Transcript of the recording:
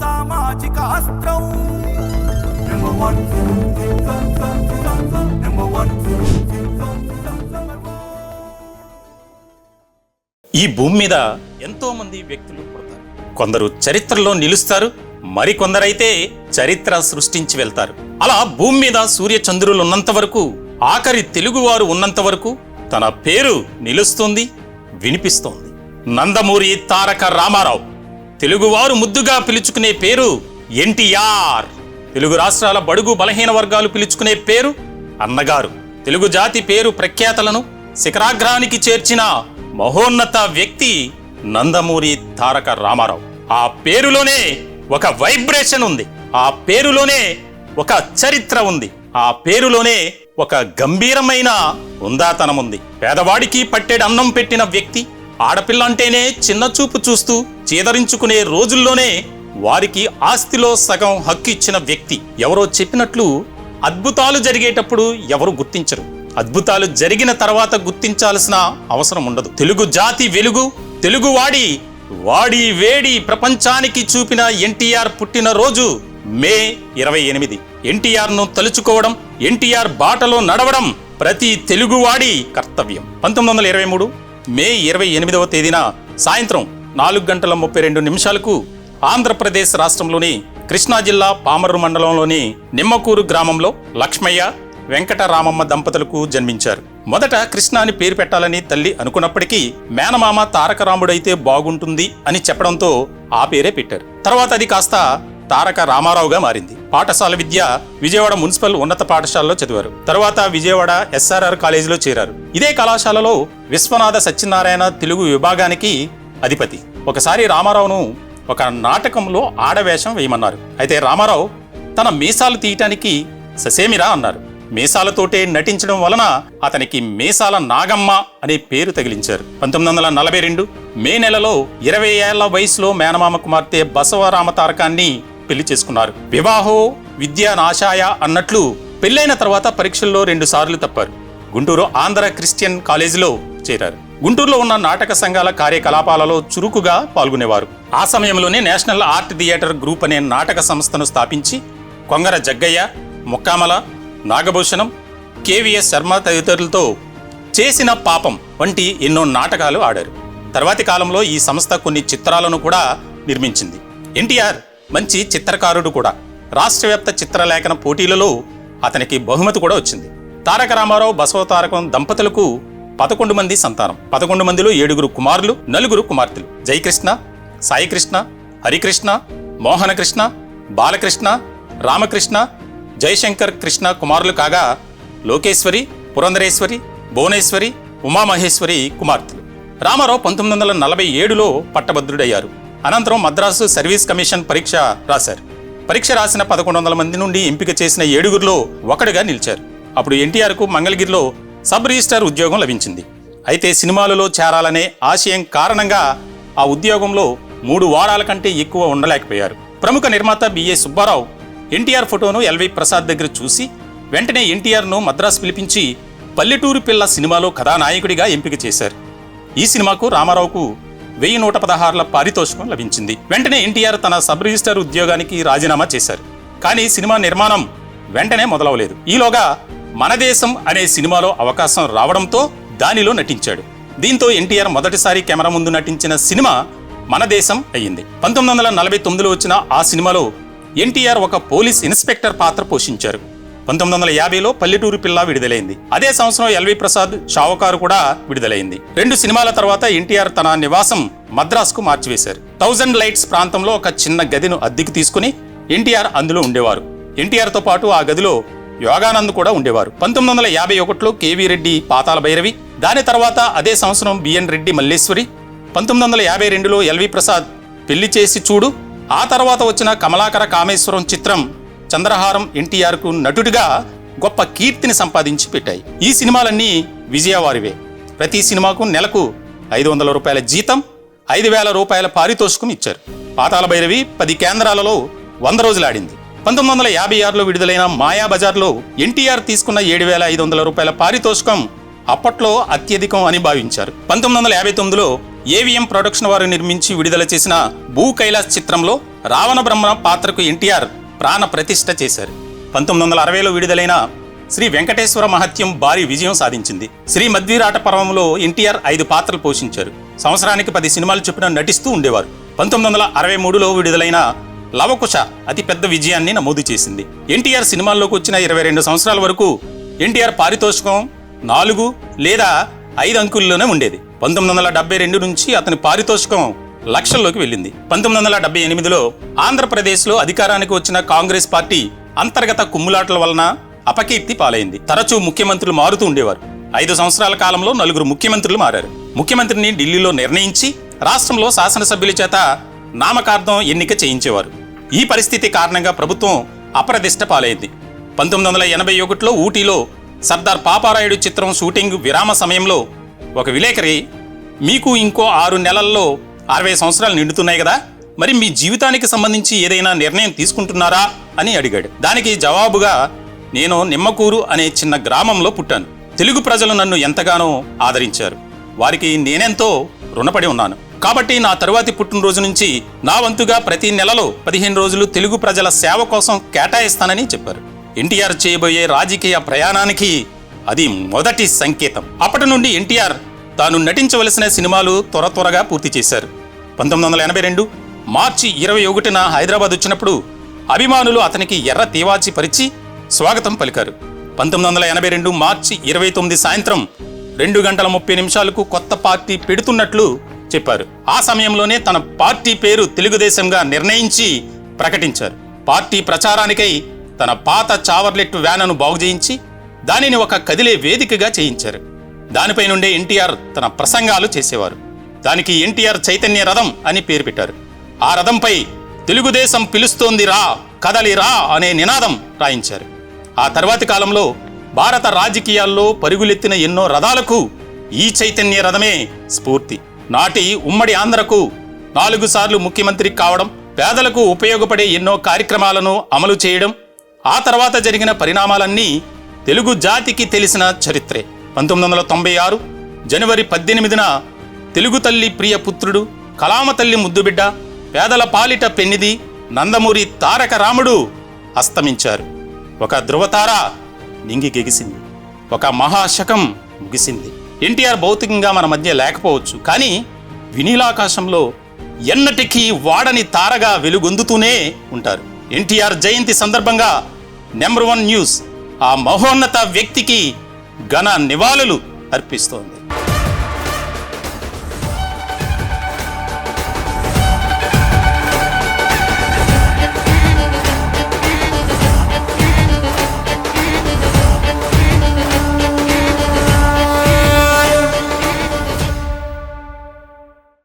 సామాజిక అస్త్రం ఈ భూమి మీద ఎంతో మంది వ్యక్తులు పుడతారు. కొందరు చరిత్రలో నిలుస్తారు, మరికొందరైతే చరిత్ర సృష్టించి వెళ్తారు. అలా భూమి మీద సూర్య చంద్రులు ఉన్నంత వరకు, ఆఖరి తెలుగువారు ఉన్నంత వరకు తన పేరు నిలుస్తుంది, వినిపిస్తోంది. నందమూరి తారక రామారావు. తెలుగువారు ముద్దుగా పిలుచుకునే పేరు ఎన్టీఆర్. తెలుగు రాష్ట్రాల బడుగు బలహీన వర్గాలు పిలుచుకునే పేరు అన్నగారు. తెలుగు జాతి పేరు ప్రఖ్యాతలను శిఖరాగ్రానికి చేర్చిన మహోన్నత వ్యక్తి నందమూరి తారక రామారావు. ఆ పేరులోనే ఒక వైబ్రేషన్ ఉంది, ఆ పేరులోనే ఒక చరిత్ర ఉంది, ఆ పేరులోనే ఒక గంభీరమైన ఉందాతనం ఉంది. పేదవాడికి పట్టెడు అన్నం పెట్టిన వ్యక్తి, ఆడపిల్ల అంటేనే చిన్న చూపు చూస్తూ చేదరించుకునే రోజుల్లోనే వారికి ఆస్తిలో సగం హక్కు ఇచ్చిన వ్యక్తి. ఎవరో చెప్పినట్లు అద్భుతాలు జరిగేటప్పుడు ఎవరు గుర్తించరు, అద్భుతాలు జరిగిన తర్వాత గుర్తించాల్సిన అవసరం ఉండదు. తెలుగు జాతి వెలుగు, తెలుగువాడి వాడి వేడి ప్రపంచానికి చూపిన ఎన్టీఆర్ పుట్టినరోజు మే 28. ఎన్టీఆర్ను తలుచుకోవడం, ఎన్టీఆర్ బాటలో నడవడం ప్రతి తెలుగువాడి కర్తవ్యం. 1923 మే 28వ తేదీన సాయంత్రం 4:32 ఆంధ్రప్రదేశ్ రాష్ట్రంలోని కృష్ణా జిల్లా పామర్రు మండలంలోని నిమ్మకూరు గ్రామంలో లక్ష్మయ్య, వెంకటరామమ్మ దంపతులకు జన్మించారు. మొదట కృష్ణ అని పేరు పెట్టాలని తల్లి అనుకున్నప్పటికీ మేనమామ తారక రాముడైతే బాగుంటుంది అని చెప్పడంతో ఆ పేరే పెట్టారు. తర్వాత అది కాస్త తారక రామారావుగా మారింది. పాఠశాల విద్య విజయవాడ మున్సిపల్ ఉన్నత పాఠశాలలో చదివారు. తర్వాత విజయవాడ SRR కాలేజీలో చేరారు. ఇదే కళాశాలలో విశ్వనాథ సత్యనారాయణ తెలుగు విభాగానికి అధిపతి. ఒకసారి రామారావును ఒక నాటకంలో ఆడవేషం వేయమన్నారు. అయితే రామారావు తన మీసాలు తీయటానికి ససేమిరా అన్నారు. మీసాలతోటే నటించడం వలన అతనికి మీసాల నాగమ్మ అనే పేరు తగిలించారు. 1942 మే నెలలో 20 ఏళ్ల వయసులో మేనమామ కుమార్తె బసవరామ తారకాన్ని పెళ్లి చేసుకున్నారు. వివాహో విద్యా నాశాయ అన్నట్లు పెళ్లైన తర్వాత పరీక్షల్లో 2 సార్లు తప్పారు. గుంటూరు ఆంధ్ర క్రిస్టియన్ కాలేజీలో చేరారు. గుంటూరులో ఉన్న నాటక సంఘాల కార్యకలాపాలలో చురుకుగా పాల్గొనేవారు. ఆ సమయంలోనే నేషనల్ ఆర్ట్ థియేటర్ గ్రూప్ అనే నాటక సంస్థను స్థాపించి కొంగర జగ్గయ్య, ముక్కామల, నాగభూషణం, KVS శర్మ తదితరులతో చేసిన పాపం వంటి ఎన్నో నాటకాలు ఆడారు. తర్వాతి కాలంలో ఈ సంస్థ కొన్ని చిత్రాలను కూడా నిర్మించింది. ఎన్టీఆర్ మంచి చిత్రకారుడు కూడా. రాష్ట్రవ్యాప్త చిత్రలేఖన పోటీలలో అతనికి బహుమతి కూడా వచ్చింది. తారక రామారావు బసవతారకం దంపతులకు 11 మంది సంతానం. 11 మందిలో 7 కుమారులు, 4 కుమార్తెలు. జయకృష్ణ, సాయికృష్ణ, హరికృష్ణ, మోహనకృష్ణ, బాలకృష్ణ, రామకృష్ణ, జయశంకర్ కృష్ణ కుమారులు కాగా లోకేశ్వరి, పురంధరేశ్వరి, భువనేశ్వరి, ఉమామహేశ్వరి కుమార్తెలు. రామారావు 1947లో పట్టభద్రుడయ్యారు. అనంతరం మద్రాసు సర్వీస్ కమిషన్ పరీక్ష రాశారు. పరీక్ష రాసిన 1100 మంది నుండి ఎంపిక చేసిన 7గురిలో ఒకడుగా నిలిచారు. అప్పుడు ఎన్టీఆర్కు మంగళగిరిలో సబ్ రిజిస్ట్రార్ ఉద్యోగం లభించింది. అయితే సినిమాలలో చేరాలనే ఆశయం కారణంగా ఆ ఉద్యోగంలో 3 వారాల కంటే ఎక్కువ ఉండలేకపోయారు. ప్రముఖ నిర్మాత బిఏ సుబ్బారావు ఎన్టీఆర్ ఫోటోను ఎల్వి ప్రసాద్ దగ్గర చూసి వెంటనే ఎన్టీఆర్ను మద్రాసు పిలిపించి పల్లెటూరు పిల్ల సినిమాలో కథానాయకుడిగా ఎంపిక చేశారు. ఈ సినిమాకు రామారావుకు 1116 పారితోషికం లభించింది. వెంటనే ఎన్టీఆర్ తన సబ్ రిజిస్ట్రార్ ఉద్యోగానికి రాజీనామా చేశారు. కానీ సినిమా నిర్మాణం వెంటనే మొదలవలేదు. ఈలోగా మన దేశం అనే సినిమాలో అవకాశం రావడంతో దానిలో నటించాడు. దీంతో ఎన్టీఆర్ మొదటిసారి కెమెరా ముందు నటించిన సినిమా మన దేశం అయ్యింది. 1949లో వచ్చిన ఆ సినిమాలో ఎన్టీఆర్ ఒక పోలీస్ ఇన్స్పెక్టర్ పాత్ర పోషించారు. 1950లో పల్లెటూరు పిల్ల విడుదలైంది. అదే సంవత్సరం ఎల్వి ప్రసాద్ షావుకారు కూడా విడుదలైంది. 2 సినిమాల తర్వాత ఎన్టీఆర్ తన నివాసం మద్రాసుకు మార్చివేశారు. 1000 లైట్స్ ప్రాంతంలో ఒక చిన్న గదిను అద్దెకు తీసుకుని ఎన్టీఆర్ అందులో ఉండేవారు. ఎన్టీఆర్తో పాటు ఆ గదిలో యోగానంద్ కూడా ఉండేవారు. 1951లో KV రెడ్డి పాతాళ భైరవి, దాని తర్వాత అదే సంవత్సరం BN రెడ్డి మల్లేశ్వరి, 1952లో ఎల్వి ప్రసాద్ పెళ్లి చేసి చూడు, ఆ తర్వాత వచ్చిన కమలాకర కామేశ్వరం చిత్రం చంద్రహారం ఎన్టీఆర్కు నటుడిగా గొప్ప కీర్తిని సంపాదించి పెట్టాయి. ఈ సినిమాలన్నీ విజయవారివే. ప్రతి సినిమాకు నెలకు 500 రూపాయల జీతం, 5000 రూపాయల పారితోషికం ఇచ్చారు. పాతాళ భైరవి 10 కేంద్రాలలో 100 రోజులు ఆడింది. 1956లో విడుదలైన మాయాబజార్లో ఎన్టీఆర్ తీసుకున్న 7500 రూపాయల పారితోషికం అప్పట్లో అత్యధికం అని భావించారు. 1959లో ఏవిఎం ప్రొడక్షన్ వారు నిర్మించి విడుదల చేసిన భూ కైలాస్ చిత్రంలో రావణ బ్రహ్మ పాత్రకు ఎన్టీఆర్ ప్రాణ ప్రతిష్ఠ చేశారు. 1960లో విడుదలైన శ్రీ వెంకటేశ్వర మహత్యం భారీ విజయం సాధించింది. శ్రీ మధ్వీరాట పర్వంలో ఎన్టీఆర్ 5 పాత్రలు పోషించారు. సంవత్సరానికి 10 సినిమాలు చొప్పున నటిస్తూ ఉండేవారు. 1963లో విడుదలైన లవకుశ అతిపెద్ద విజయాన్ని నమోదు చేసింది. ఎన్టీఆర్ సినిమాల్లోకి వచ్చిన 22 సంవత్సరాల వరకు ఎన్టీఆర్ పారితోషికం 4 లేదా 5 అంకెల్లోనే ఉండేది. 1972 నుంచి అతని పారితోషికం లక్షల్లోకి వెళ్ళింది. 1978లో ఆంధ్రప్రదేశ్లో అధికారానికి వచ్చిన కాంగ్రెస్ పార్టీ అంతర్గత కుమ్ములాటల వలన అపకీర్తి పాలైంది. తరచూ ముఖ్యమంత్రులు మారుతూ ఉండేవారు. 5 సంవత్సరాల కాలంలో 4 ముఖ్యమంత్రులు మారారు. ముఖ్యమంత్రిని ఢిల్లీలో నిర్ణయించి రాష్ట్రంలో శాసనసభ్యుల చేత నామకార్థం ఎన్నిక చేయించేవారు. ఈ పరిస్థితి కారణంగా ప్రభుత్వం అప్రదిష్ట పాలైంది. 1981లో ఊటీలో సర్దార్ పాపారాయుడు చిత్రం షూటింగ్ విరామ సమయంలో ఒక విలేకరి, మీకు ఇంకో 6 నెలల్లో 60 సంవత్సరాలు నిండుతున్నాయి కదా, మరి మీ జీవితానికి సంబంధించి ఏదైనా నిర్ణయం తీసుకుంటున్నారా అని అడిగాడు. దానికి జవాబుగా, నేను నిమ్మకూరు అనే చిన్న గ్రామంలో పుట్టాను. తెలుగు ప్రజలు నన్ను ఎంతగానో ఆదరించారు. వారికి నేనెంతో రుణపడి ఉన్నాను. కాబట్టి నా తరువాతి పుట్టినరోజు నుంచి నా వంతుగా ప్రతి నెలలో 15 రోజులు తెలుగు ప్రజల సేవ కోసం కేటాయిస్తానని చెప్పారు. ఎన్టీఆర్ చేయబోయే రాజకీయ ప్రయాణానికి అది మొదటి సంకేతం. అప్పటి నుండి ఎన్టీఆర్ తాను నటించవలసిన సినిమాలు త్వరగా పూర్తి చేశారు. 1982 మార్చి 21న హైదరాబాద్ వచ్చినప్పుడు అభిమానులు అతనికి ఎర్ర తీవాచి పరిచి స్వాగతం పలికారు. 1982 మార్చి 29 సాయంత్రం 2:30 కొత్త పార్టీ పెడుతున్నట్లు చెప్పారు. ఆ సమయంలోనే తన పార్టీ పేరు తెలుగుదేశంగా నిర్ణయించి ప్రకటించారు. పార్టీ ప్రచారానికై తన పాత చావర్లెట్ వ్యాన్ను బాగు చేయించి దానిని ఒక కదిలే వేదికగా చేయించారు. దానిపై నుండే ఎన్టీఆర్ తన ప్రసంగాలు చేసేవారు. దానికి ఎన్టీఆర్ చైతన్య రథం అని పేరు పెట్టారు. ఆ రథంపై తెలుగుదేశం పిలుస్తోంది రా, కదలి రా అనే నినాదం రాయించారు. ఆ తర్వాతి కాలంలో భారత రాజకీయాల్లో పరుగులెత్తిన ఎన్నో రథాలకు ఈ చైతన్య రథమే స్ఫూర్తి. నాటి ఉమ్మడి ఆంధ్రకు 4 సార్లు ముఖ్యమంత్రి కావడం, పేదలకు ఉపయోగపడే ఎన్నో కార్యక్రమాలను అమలు చేయడం, ఆ తర్వాత జరిగిన పరిణామాలన్నీ తెలుగు జాతికి తెలిసిన చరిత్రే. 1996 జనవరి 18న తెలుగు తల్లి ప్రియ పుత్రుడు, కలామ తల్లి ముద్దుబిడ్డ, పేదల పాలిట పెన్నిది నందమూరి తారక రాముడు అస్తమించారు. ఒక ధృవతార నింగి గెగిసింది. ఒక మహాశకం ముగిసింది. ఎన్టీఆర్ భౌతికంగా మన మధ్య లేకపోవచ్చు, కానీ వినీలాకాశంలో ఎన్నటికీ వాడని తారగా వెలుగొందుతూనే ఉంటారు. ఎన్టీఆర్ జయంతి సందర్భంగా నెంబర్ 1 న్యూస్ ఆ మహోన్నత వ్యక్తికి ఘన నివాళులు అర్పిస్తోంది.